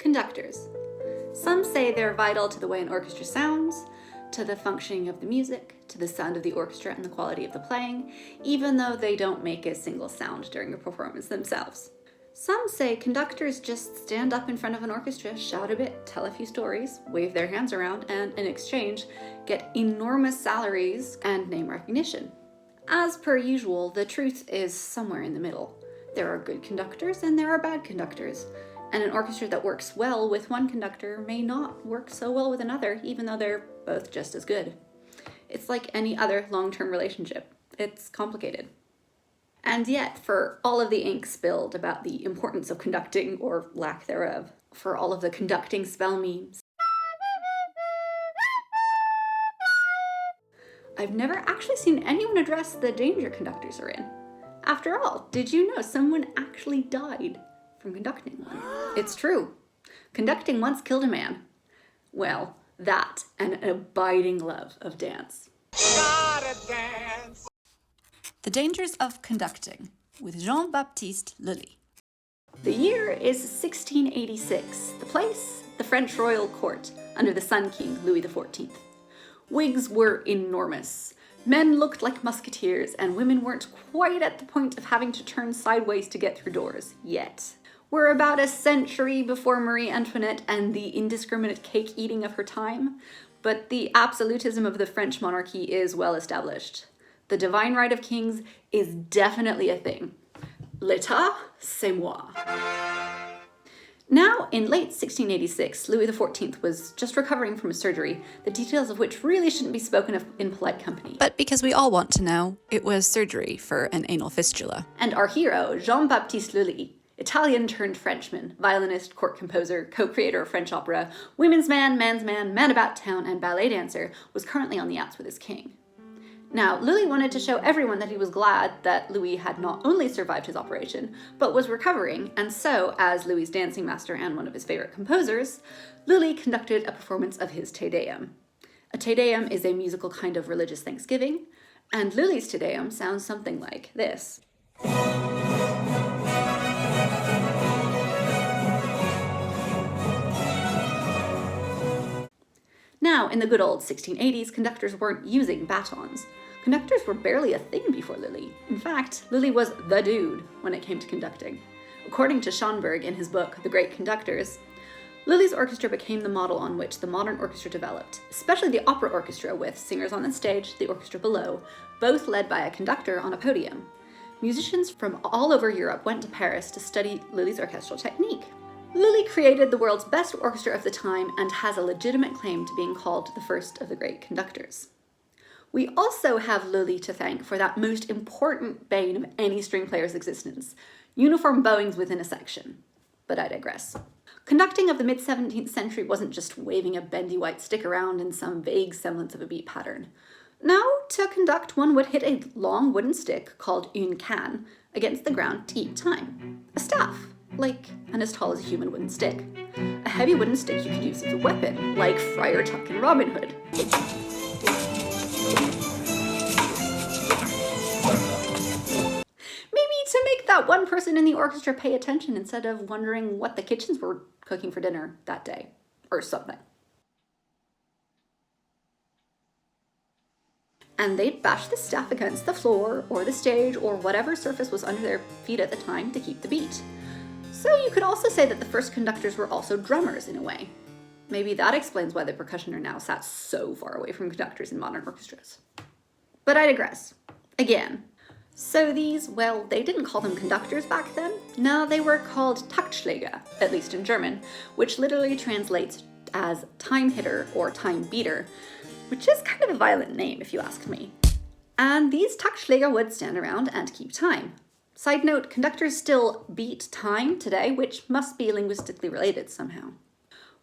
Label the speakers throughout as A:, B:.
A: Conductors. Some say they're vital to the way an orchestra sounds, to the functioning of the music, to the sound of the orchestra and the quality of the playing, even though they don't make a single sound during a performance themselves. Some say conductors just stand up in front of an orchestra, shout a bit, tell a few stories, wave their hands around, and in exchange, get enormous salaries and name recognition. As per usual, the truth is somewhere in the middle. There are good conductors and there are bad conductors, and an orchestra that works well with one conductor may not work so well with another, even though they're both just as good. It's like any other long-term relationship. It's complicated. And yet, for all of the ink spilled about the importance of conducting, or lack thereof, for all of the conducting spell memes, I've never actually seen anyone address the danger conductors are in. After all, did you know someone actually died from conducting one? It's true. Conducting once killed a man. Well, that and an abiding love of dance. Gotta dance. The Dangers of Conducting with Jean-Baptiste Lully. The year is 1686. The place, the French royal court under the Sun King, Louis XIV. Wigs were enormous. Men looked like musketeers, and women weren't quite at the point of having to turn sideways to get through doors, yet. We're about a century before Marie Antoinette and the indiscriminate cake eating of her time, but the absolutism of the French monarchy is well established. The divine right of kings is definitely a thing. L'état, c'est moi. Now, in late 1686, Louis XIV was just recovering from a surgery, the details of which really shouldn't be spoken of in polite company.
B: But because we all want to know, it was surgery for an anal fistula.
A: And our hero, Jean-Baptiste Lully, Italian turned Frenchman, violinist, court composer, co-creator of French opera, women's man, man's man about town, and ballet dancer, was currently on the outs with his king. Now, Lully wanted to show everyone that he was glad that Louis had not only survived his operation, but was recovering, and so, as Louis's dancing master and one of his favorite composers, Lully conducted a performance of his Te Deum. A Te Deum is a musical kind of religious thanksgiving, and Lully's Te Deum sounds something like this. Now, in the good old 1680s, conductors weren't using batons. Conductors were barely a thing before Lully. In fact, Lully was the dude when it came to conducting. According to Schoenberg in his book, The Great Conductors, Lully's orchestra became the model on which the modern orchestra developed, especially the opera orchestra with singers on the stage, the orchestra below, both led by a conductor on a podium. Musicians from all over Europe went to Paris to study Lully's orchestral technique. Lully created the world's best orchestra of the time and has a legitimate claim to being called the first of the great conductors. We also have Lully to thank for that most important bane of any string player's existence, uniform bowings within a section. But I digress. Conducting of the mid-17th century wasn't just waving a bendy white stick around in some vague semblance of a beat pattern. No, to conduct, one would hit a long wooden stick called une canne against the ground to keep time. A staff, like and as tall as a human wooden stick. A heavy wooden stick you could use as a weapon, like Friar Tuck in Robin Hood. Maybe to make that one person in the orchestra pay attention instead of wondering what the kitchens were cooking for dinner that day, or something. And they'd bash the staff against the floor, or the stage, or whatever surface was under their feet at the time to keep the beat. So you could also say that the first conductors were also drummers in a way. Maybe that explains why the percussion are now sat so far away from conductors in modern orchestras. But I digress. Again. So these, well, they didn't call them conductors back then. No, they were called Taktschläger, at least in German, which literally translates as time hitter or time beater, which is kind of a violent name if you ask me. And these Taktschläger would stand around and keep time. Side note, conductors still beat time today, which must be linguistically related somehow.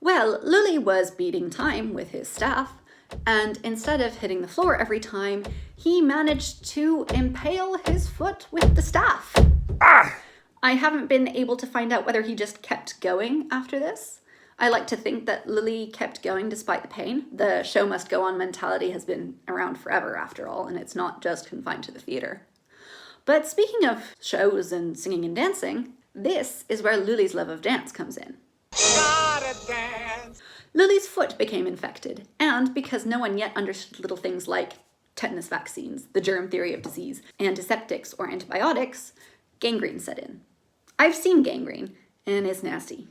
A: Well, Lully was beating time with his staff, and instead of hitting the floor every time, he managed to impale his foot with the staff. Ah! I haven't been able to find out whether he just kept going after this. I like to think that Lully kept going despite the pain. The show must go on mentality has been around forever after all, and it's not just confined to the theater. But speaking of shows and singing and dancing, this is where Lully's love of dance comes in. Lully's foot became infected, and because no one yet understood little things like tetanus vaccines, the germ theory of disease, antiseptics, or antibiotics, gangrene set in. I've seen gangrene, and it's nasty.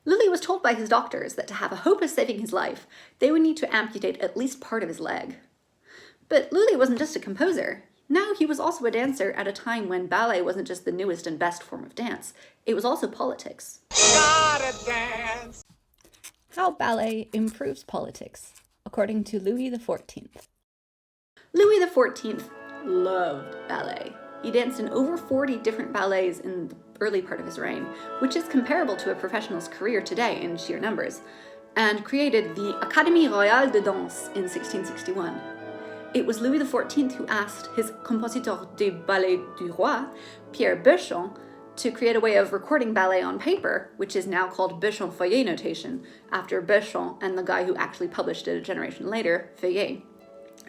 A: Lully was told by his doctors that to have a hope of saving his life, they would need to amputate at least part of his leg. But Lully wasn't just a composer. No, he was also a dancer at a time when ballet wasn't just the newest and best form of dance. It was also politics. Gotta dance. How ballet improves politics, according to Louis XIV. Louis XIV loved ballet. He danced in over 40 different ballets in the early part of his reign, which is comparable to a professional's career today in sheer numbers, and created the Académie Royale de Danse in 1661. It was Louis XIV who asked his compositeur de ballet du roi, Pierre Beauchamp, to create a way of recording ballet on paper, which is now called Beauchamp Feuillet notation, after Beauchamp and the guy who actually published it a generation later, Feuillet.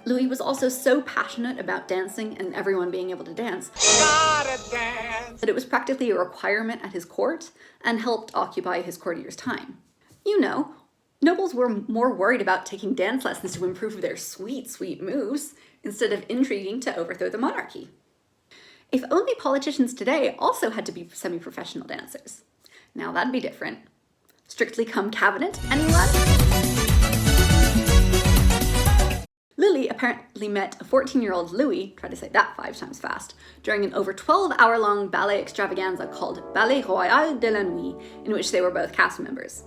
A: Louis was also so passionate about dancing and everyone being able to dance that it was practically a requirement at his court and helped occupy his courtiers' time. You know, nobles were more worried about taking dance lessons to improve their sweet, sweet moves instead of intriguing to overthrow the monarchy. If only politicians today also had to be semi-professional dancers. Now that'd be different. Strictly come cabinet, anyone? Lully apparently met a 14-year-old Louis, try to say that 5 times fast, during an over 12-hour-long ballet extravaganza called Ballet Royal de la Nuit, in which they were both cast members.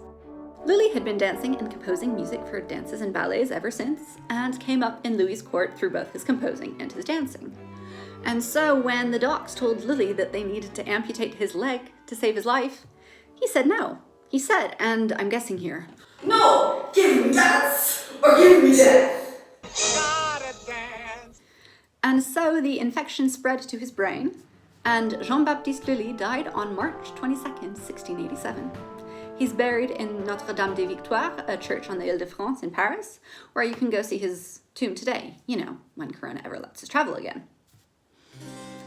A: Lully had been dancing and composing music for dances and ballets ever since, and came up in Louis's court through both his composing and his dancing. And so when the docs told Lully that they needed to amputate his leg to save his life, he said no. He said, and I'm guessing here,
C: "No, give me dance or give me death."
A: And so the infection spread to his brain, and Jean-Baptiste Lully died on March 22nd, 1687. He's buried in Notre-Dame-des-Victoires, a church on the Ile-de-France in Paris, where you can go see his tomb today, you know, when Corona ever lets us travel again.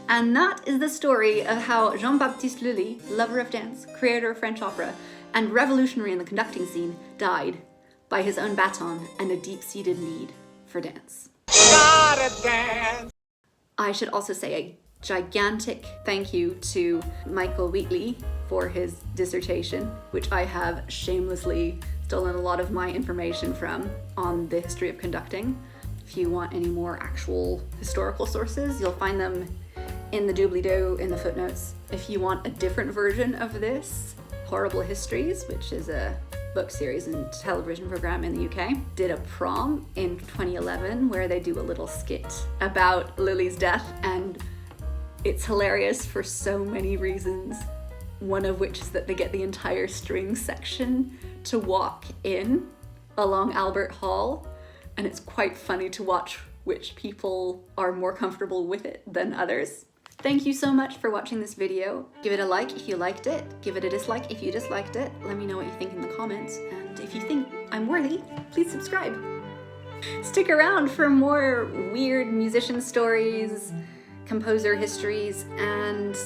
A: And that is the story of how Jean-Baptiste Lully, lover of dance, creator of French opera, and revolutionary in the conducting scene, died by his own baton and a deep-seated need for dance. Gotta dance! I should also say a gigantic thank you to Michael Wheatley for his dissertation, which I have shamelessly stolen a lot of my information from on the history of conducting. If you want any more actual historical sources, you'll find them in the doobly-doo in the footnotes. If you want a different version of this, Horrible Histories, which is a book series and television program in the UK, did a prom in 2011 where they do a little skit about Lully's death, and it's hilarious for so many reasons. One of which is that they get the entire string section to walk in along Albert Hall, and it's quite funny to watch which people are more comfortable with it than others. Thank you so much for watching this video. Give it a like if you liked it. Give it a dislike if you disliked it. Let me know what you think in the comments. And if you think I'm worthy, please subscribe. Stick around for more weird musician stories, composer histories, and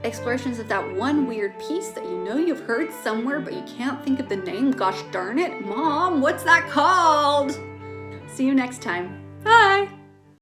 A: explorations of that one weird piece that you know you've heard somewhere but you can't think of the name. Gosh darn it, Mom, what's that called? See you next time. Bye!